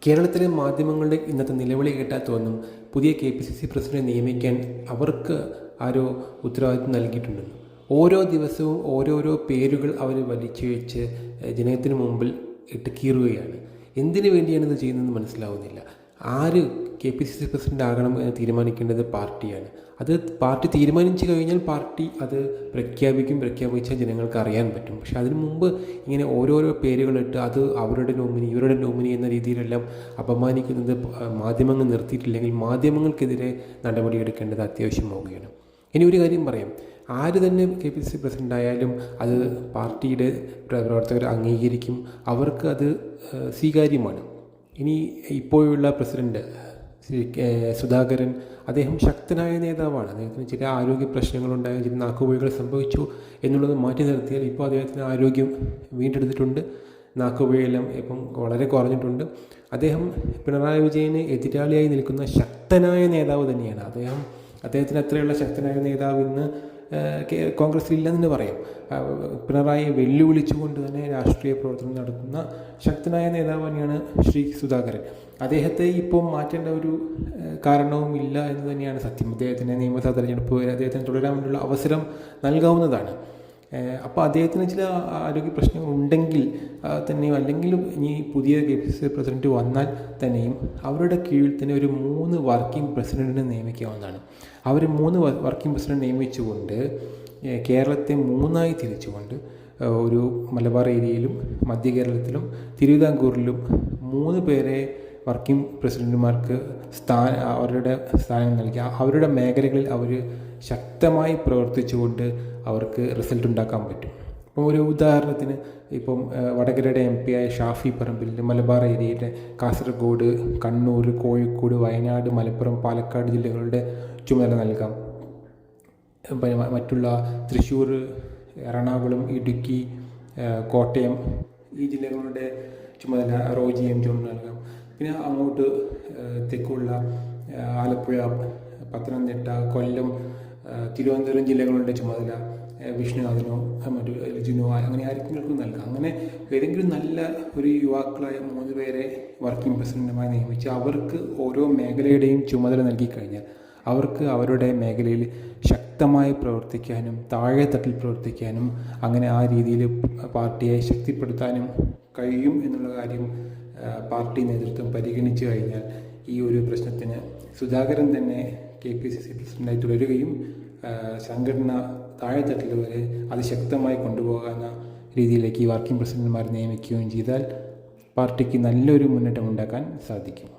കേരളത്തിലെ മാധ്യമങ്ങളുടെ ഇന്നത്തെ നിലവിളി കേട്ടാൽ തോന്നും പുതിയ KPCC പ്രസിഡന്റിനെ നിയമിക്കാൻ അവർക്ക് ആരോ ഉത്തരവാദിത്വം നൽകിയിട്ടുണ്ടെന്ന്. ഓരോ ദിവസവും ഓരോരോ പേരുകൾ അവർ വലിച്ചു വെച്ച് ജനത്തിന് മുമ്പിൽ ഇട്ട് കീറുകയാണ്. എന്തിനു വേണ്ടിയാണ് ഇത് ചെയ്യുന്നതെന്ന് മനസ്സിലാവുന്നില്ല. ആര് KPCC പ്രസിഡന്റ് ആകണം എന്ന് തീരുമാനിക്കേണ്ടത് പാർട്ടിയാണ്. അത് പാർട്ടി തീരുമാനിച്ചു കഴിഞ്ഞാൽ പാർട്ടി അത് പ്രഖ്യാപിച്ചാൽ ജനങ്ങൾക്ക് അറിയാൻ പറ്റും. പക്ഷെ അതിനു മുമ്പ് ഇങ്ങനെ ഓരോരോ പേരുകളിട്ട് അത് അവരുടെ നോമിനി ഇവരുടെ നോമിനി എന്ന രീതിയിലെല്ലാം അപമാനിക്കുന്നത് മാധ്യമങ്ങൾ നിർത്തിയിട്ടില്ലെങ്കിൽ മാധ്യമങ്ങൾക്കെതിരെ നടപടിയെടുക്കേണ്ടത് അത്യാവശ്യമാവുകയാണ്. ഇനി ഒരു കാര്യം പറയാം, ആര് തന്നെ KPCC പ്രസിഡന്റ് ആയാലും അത് പാർട്ടിയുടെ പ്രവർത്തകർ അംഗീകരിക്കും, അവർക്ക് അത് സ്വീകാര്യമാണ്. ഇനി ഇപ്പോഴുള്ള പ്രസിഡന്റ് സുധാകരൻ, അദ്ദേഹം ശക്തനായ നേതാവാണ്. അദ്ദേഹത്തിന് ചില ആരോഗ്യ പ്രശ്നങ്ങളുണ്ടായ, ചില നാക്കുപിഴകൾ സംഭവിച്ചു എന്നുള്ളത് മാറ്റി നിർത്തിയാൽ ഇപ്പോൾ അദ്ദേഹത്തിന് ആരോഗ്യം വീണ്ടെടുത്തിട്ടുണ്ട്. നാക്കുപിഴയെല്ലാം ഇപ്പം വളരെ കുറഞ്ഞിട്ടുണ്ട്. അദ്ദേഹം പിണറായി വിജയന് എതിരാളിയായി നിൽക്കുന്ന ശക്തനായ നേതാവ് തന്നെയാണ്. അദ്ദേഹത്തിന് അത്രയുള്ള ശക്തനായ നേതാവ് ഇന്ന് കോൺഗ്രസിൽ ഇല്ലെന്ന് പറയാം. പിണറായിയെ വെല്ലുവിളിച്ചുകൊണ്ട് തന്നെ രാഷ്ട്രീയ പ്രവർത്തനം നടത്തുന്ന ശക്തനായ നേതാവ് തന്നെയാണ് ശ്രീ സുധാകരൻ. അദ്ദേഹത്തെ ഇപ്പോൾ മാറ്റേണ്ട ഒരു കാരണവും ഇല്ല എന്ന് തന്നെയാണ് സത്യം. അദ്ദേഹത്തിൻ്റെ നിയമസഭാ തെരഞ്ഞെടുപ്പ് വരെ അദ്ദേഹത്തിന് തുടരാൻ വേണ്ടിയുള്ള അവസരം നൽകാവുന്നതാണ്. അപ്പോൾ അദ്ദേഹത്തിന് ചില ആരോഗ്യ പ്രശ്നങ്ങൾ ഉണ്ടെങ്കിൽ തന്നെയും, അല്ലെങ്കിലും ഇനി പുതിയ KPCC പ്രസിഡന്റ് വന്നാൽ തന്നെയും അവരുടെ കീഴിൽ തന്നെ ഒരു 3 വർക്കിംഗ് പ്രസിഡന്റിനെ നിയമിക്കാവുന്നതാണ്. അവർ 3 വർക്കിംഗ് പ്രസിഡന്റ് നിയമിച്ചുകൊണ്ട് കേരളത്തെ 3ആയി തിരിച്ചുകൊണ്ട് ഒരു മലബാർ ഏരിയയിലും മധ്യ കേരളത്തിലും തിരുവിതാംകൂറിലും 3 പേരെ വർക്കിംഗ് പ്രസിഡന്റുമാർക്ക് അവരുടെ സ്ഥാനം നൽകി അവരുടെ മേഖലകളിൽ അവർ ശക്തമായി പ്രവർത്തിച്ചുകൊണ്ട് അവർക്ക് റിസൾട്ട് ഉണ്ടാക്കാൻ പറ്റും. ഇപ്പോൾ ഒരു ഉദാഹരണത്തിന്, ഇപ്പം വടകരയുടെ MP ആയ ഷാഫി പറമ്പിൽ മലബാർ ഏരിയയിലെ കാസർഗോഡ്, കണ്ണൂർ, കോഴിക്കോട്, വയനാട്, മലപ്പുറം, പാലക്കാട് ജില്ലകളുടെ ചുമതല നൽകാം. മറ്റുള്ള തൃശ്ശൂർ, എറണാകുളം, ഇടുക്കി, കോട്ടയം ഈ ജില്ലകളുടെ ചുമതല റോജി M ജോൺ നൽകാം. പിന്നെ അങ്ങോട്ട് തെക്കുള്ള ആലപ്പുഴ, പത്തനംതിട്ട, കൊല്ലം, തിരുവനന്തപുരം ജില്ലകളുടെ ചുമതല വിഷ്ണുനാഥനോ മറ്റു ലിജിനോ അങ്ങനെ ആർക്കെങ്കിലും നൽകാം. അങ്ങനെ ഏതെങ്കിലും നല്ല ഒരു യുവാക്കളായ 3 പേരെ വർക്കിംഗ് പ്രസിഡന്റുമായി നിയമിച്ച് അവർക്ക് ഓരോ മേഖലയുടെയും ചുമതല നൽകിക്കഴിഞ്ഞാൽ അവർക്ക് അവരുടെ മേഖലയിൽ ശക്തമായി പ്രവർത്തിക്കാനും താഴെത്തട്ടിൽ പ്രവർത്തിക്കാനും അങ്ങനെ ആ രീതിയിൽ പാർട്ടിയെ ശക്തിപ്പെടുത്താനും കഴിയും എന്നുള്ള കാര്യം പാർട്ടി നേതൃത്വം പരിഗണിച്ചു കഴിഞ്ഞാൽ ഈ ഒരു പ്രശ്നത്തിന് സുധാകരൻ തന്നെ KPCC പ്രസിഡന്റായി തുടരുകയും സംഘടന താഴെത്തട്ടിൽ വരെ അതിശക്തമായി കൊണ്ടുപോകുന്ന രീതിയിലേക്ക് ഈ വർക്കിംഗ് പ്രസിഡന്റുമാരെ നിയമിക്കുകയും ചെയ്താൽ പാർട്ടിക്ക് നല്ലൊരു മുന്നേറ്റം ഉണ്ടാക്കാൻ സാധിക്കും.